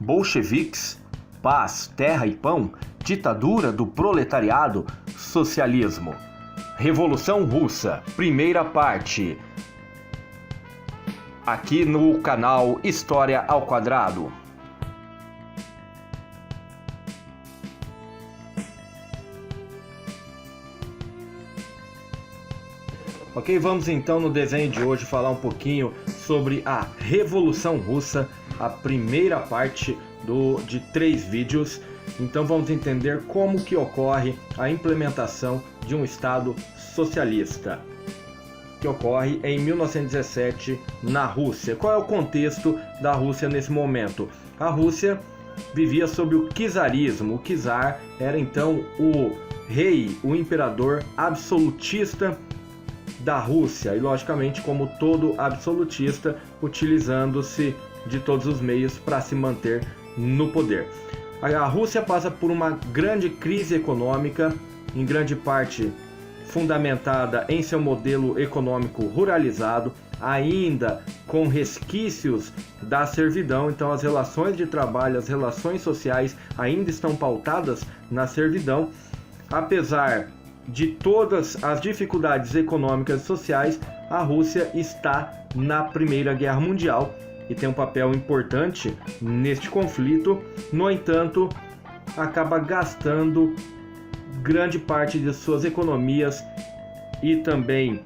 bolcheviques, paz, terra e pão, ditadura do proletariado, socialismo. Revolução Russa, primeira parte. Aqui no canal História ao Quadrado. Ok, vamos então no desenho de hoje falar um pouquinho sobre a Revolução Russa, a primeira parte de 3 vídeos. Então vamos entender como que ocorre a implementação de um Estado socialista, que ocorre em 1917 na Rússia. Qual é o contexto da Rússia nesse momento? A Rússia vivia sob o czarismo. O czar era então o rei, o imperador absolutista da Rússia, e logicamente, como todo absolutista, utilizando-se de todos os meios para se manter no poder. A Rússia passa por uma grande crise econômica, em grande parte fundamentada em seu modelo econômico ruralizado, ainda com resquícios da servidão. Então as relações de trabalho, as relações sociais ainda estão pautadas na servidão. Apesar de todas as dificuldades econômicas e sociais, a Rússia está na Primeira Guerra Mundial e tem um papel importante neste conflito. No entanto, acaba gastando grande parte de suas economias e também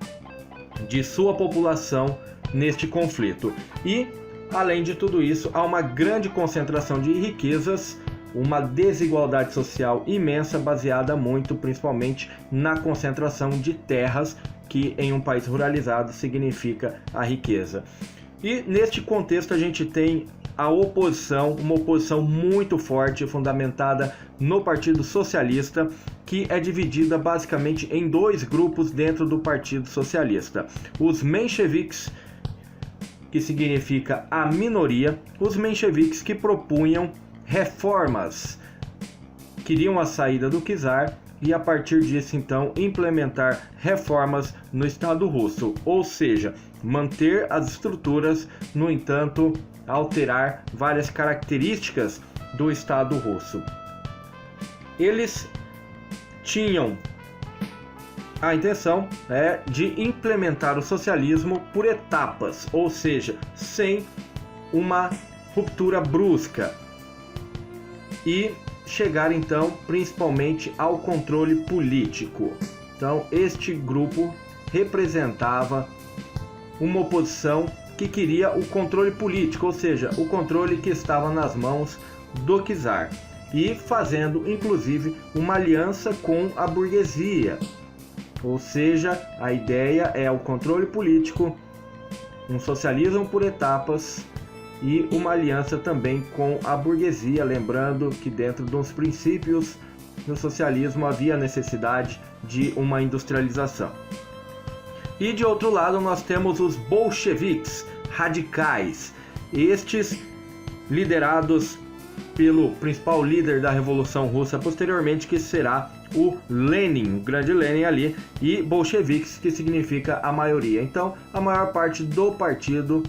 de sua população neste conflito. E, além de tudo isso, há uma grande concentração de riquezas, uma desigualdade social imensa, baseada muito principalmente na concentração de terras, que em um país ruralizado significa a riqueza. E neste contexto a gente tem a oposição, uma oposição muito forte, fundamentada no Partido Socialista, que é dividida basicamente em 2 grupos dentro do Partido Socialista. Os mencheviques, que significa a minoria, os mencheviques que propunham reformas, queriam a saída do czar e a partir disso então implementar reformas no Estado russo, ou seja, manter as estruturas, no entanto alterar várias características do Estado russo. Eles tinham a intenção de implementar o socialismo por etapas, ou seja, sem uma ruptura brusca, e chegar então principalmente ao controle político. Então este grupo representava uma oposição que queria o controle político, ou seja, o controle que estava nas mãos do czar, e fazendo inclusive uma aliança com a burguesia. Ou seja, a ideia é o controle político, um socialismo por etapas e uma aliança também com a burguesia, lembrando que dentro dos princípios do socialismo havia necessidade de uma industrialização. E de outro lado nós temos os bolcheviques, radicais, estes liderados pelo principal líder da Revolução Russa posteriormente, que será o Lenin, o grande Lenin ali, e bolcheviques, que significa a maioria. Então a maior parte do partido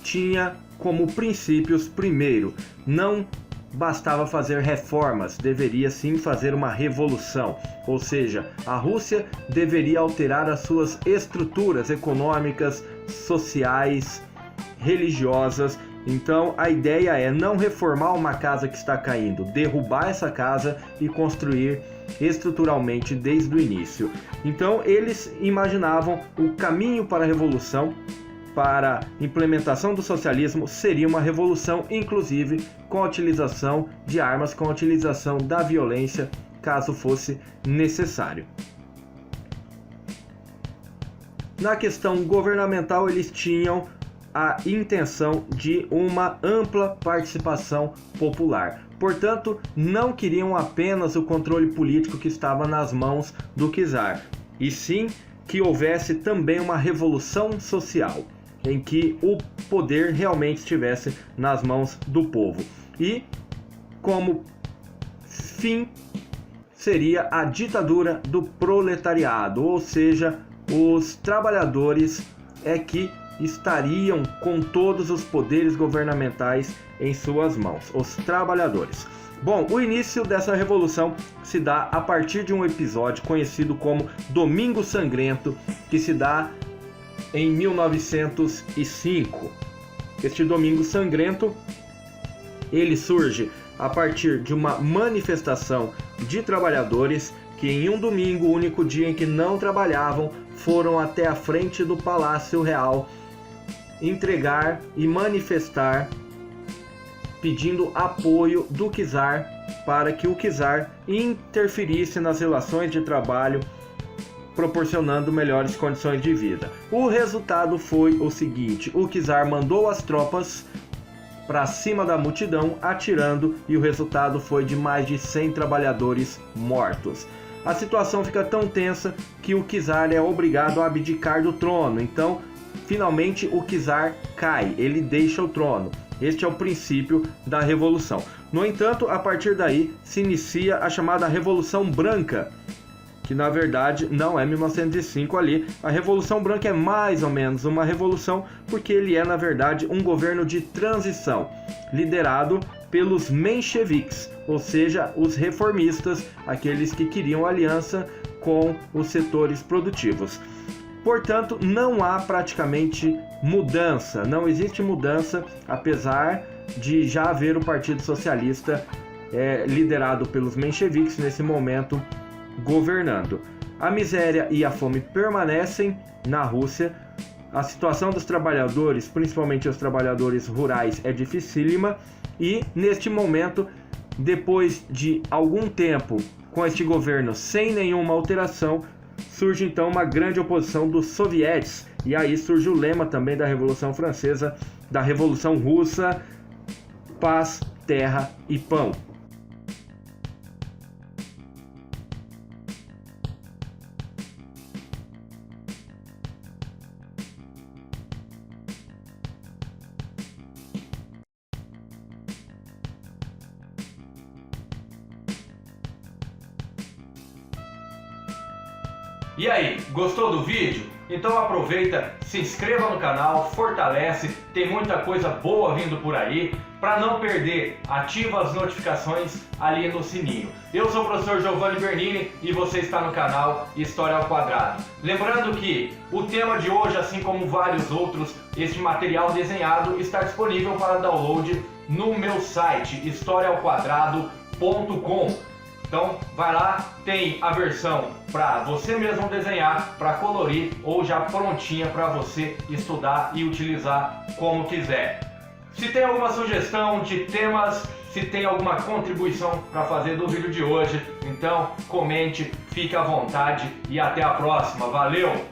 tinha como princípios: primeiro, não bastava fazer reformas, deveria sim fazer uma revolução, ou seja, a Rússia deveria alterar as suas estruturas econômicas, sociais, religiosas. Então a ideia é não reformar uma casa que está caindo, derrubar essa casa e construir estruturalmente desde o início. Então eles imaginavam o caminho para a revolução, para a implementação do socialismo, seria uma revolução, inclusive com a utilização de armas, com a utilização da violência, caso fosse necessário. Na questão governamental, eles tinham a intenção de uma ampla participação popular. Portanto, não queriam apenas o controle político que estava nas mãos do czar, e sim que houvesse também uma revolução social, em que o poder realmente estivesse nas mãos do povo. E como fim seria a ditadura do proletariado, ou seja, os trabalhadores que estariam com todos os poderes governamentais em suas mãos, os trabalhadores. Bom, o início dessa revolução se dá a partir de um episódio conhecido como Domingo Sangrento, que se dá em 1905. Este Domingo Sangrento, ele surge a partir de uma manifestação de trabalhadores que em um domingo, o único dia em que não trabalhavam, foram até a frente do Palácio Real entregar e manifestar pedindo apoio do czar para que o czar interferisse nas relações de trabalho, proporcionando melhores condições de vida. O resultado foi o seguinte: o czar mandou as tropas para cima da multidão atirando e o resultado foi de mais de 100 trabalhadores mortos. A situação fica tão tensa que o czar é obrigado a abdicar do trono. Então, finalmente o czar cai, ele deixa o trono. Este é o princípio da Revolução. No entanto, a partir daí se inicia a chamada Revolução Branca, que na verdade não é 1905 ali. A Revolução Branca é mais ou menos uma revolução porque ele é na verdade um governo de transição, liderado pelos mencheviques, ou seja, os reformistas, aqueles que queriam aliança com os setores produtivos. Portanto, não há praticamente mudança, não existe mudança, apesar de já haver o Partido Socialista liderado pelos mencheviques nesse momento governando. A miséria e a fome permanecem na Rússia, a situação dos trabalhadores, principalmente os trabalhadores rurais, é dificílima e neste momento, depois de algum tempo com este governo sem nenhuma alteração, surge então uma grande oposição dos sovietes e aí surge o lema também da Revolução Francesa, da Revolução Russa: paz, terra e pão. E aí, gostou do vídeo? Então aproveita, se inscreva no canal, fortalece, tem muita coisa boa vindo por aí. Para não perder, ativa as notificações ali no sininho. Eu sou o professor Giovanni Bernini e você está no canal História ao Quadrado. Lembrando que o tema de hoje, assim como vários outros, este material desenhado está disponível para download no meu site historiaoquadrado.com. Então vai lá, tem a versão para você mesmo desenhar, para colorir ou já prontinha para você estudar e utilizar como quiser. Se tem alguma sugestão de temas, se tem alguma contribuição para fazer do vídeo de hoje, então comente, fique à vontade e até a próxima. Valeu!